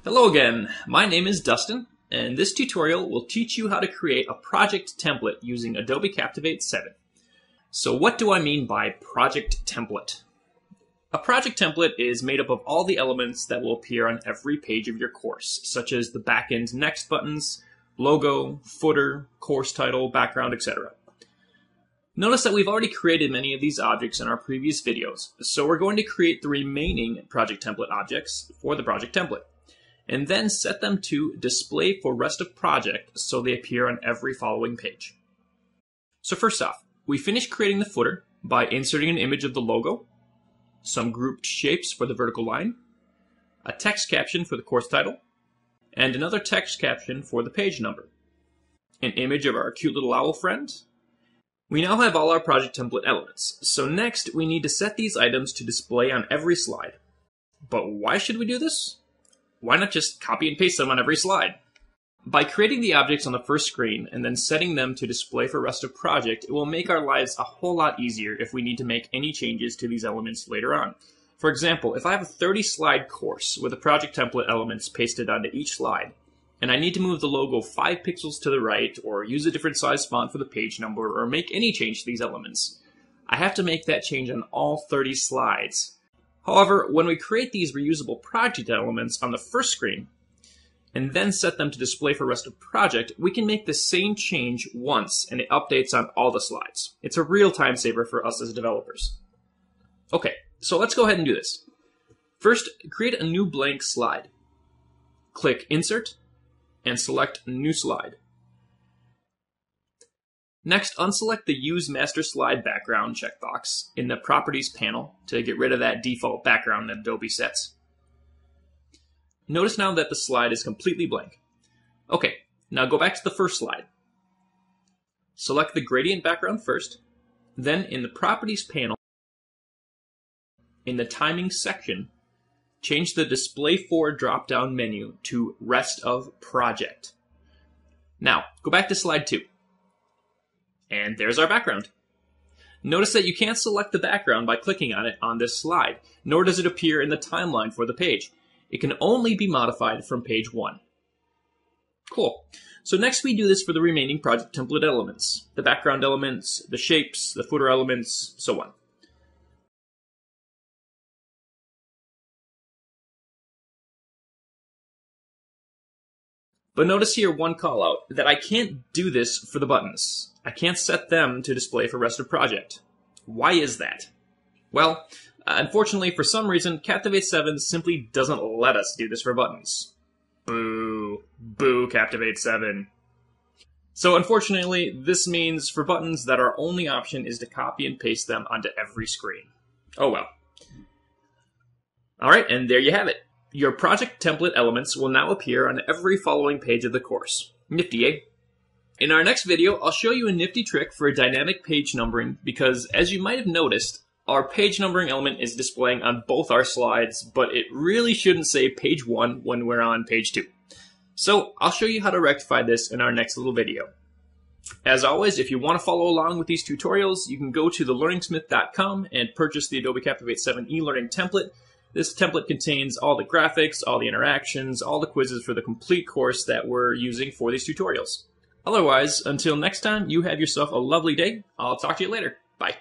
Hello again, my name is Dustin, and this tutorial will teach you how to create a project template using Adobe Captivate 7. So what do I mean by project template? A project template is made up of all the elements that will appear on every page of your course, such as the backend next buttons, logo, footer, course title, background, etc. Notice that we've already created many of these objects in our previous videos, so we're going to create the remaining project template objects for the project template, and then set them to display for rest of project so they appear on every following page. So first off, we finished creating the footer by inserting an image of the logo, some grouped shapes for the vertical line, a text caption for the course title, and another text caption for the page number, an image of our cute little owl friend. We now have all our project template elements, so next we need to set these items to display on every slide. But why should we do this? Why not just copy and paste them on every slide? By creating the objects on the first screen and then setting them to display for rest of project, it will make our lives a whole lot easier if we need to make any changes to these elements later on. For example, if I have a 30-slide course with the project template elements pasted onto each slide, and I need to move the logo 5 pixels to the right, or use a different size font for the page number, or make any change to these elements, I have to make that change on all 30 slides. However, when we create these reusable project elements on the first screen, and then set them to display for rest of project, we can make the same change once, and it updates on all the slides. It's a real time saver for us as developers. Okay, so let's go ahead and do this. First, create a new blank slide. Click Insert, and select New Slide. Next, unselect the Use Master Slide Background checkbox in the Properties panel to get rid of that default background that Adobe sets. Notice now that the slide is completely blank. Okay, now go back to the first slide. Select the gradient background first, then in the Properties panel, in the Timing section, change the Display For drop-down menu to Rest of Project. Now, go back to slide 2. And there's our background. Notice that you can't select the background by clicking on it on this slide, nor does it appear in the timeline for the page. It can only be modified from page 1. Cool. So next we do this for the remaining project template elements, the background elements, the shapes, the footer elements, so on. But notice here one call out, that I can't do this for the buttons. I can't set them to display for rest of project. Why is that? Well, unfortunately for some reason, Captivate 7 simply doesn't let us do this for buttons. Boo. Boo, Captivate 7. So unfortunately, this means for buttons that our only option is to copy and paste them onto every screen. Oh well. Alright, and there you have it. Your project template elements will now appear on every following page of the course. Nifty, eh? In our next video, I'll show you a nifty trick for dynamic page numbering because, as you might have noticed, our page numbering element is displaying on both our slides, but it really shouldn't say page 1 when we're on page 2. So I'll show you how to rectify this in our next little video. As always, if you want to follow along with these tutorials, you can go to thelearningsmith.com and purchase the Adobe Captivate 7 e-learning template. This template contains all the graphics, all the interactions, all the quizzes for the complete course that we're using for these tutorials. Otherwise, until next time, you have yourself a lovely day. I'll talk to you later. Bye.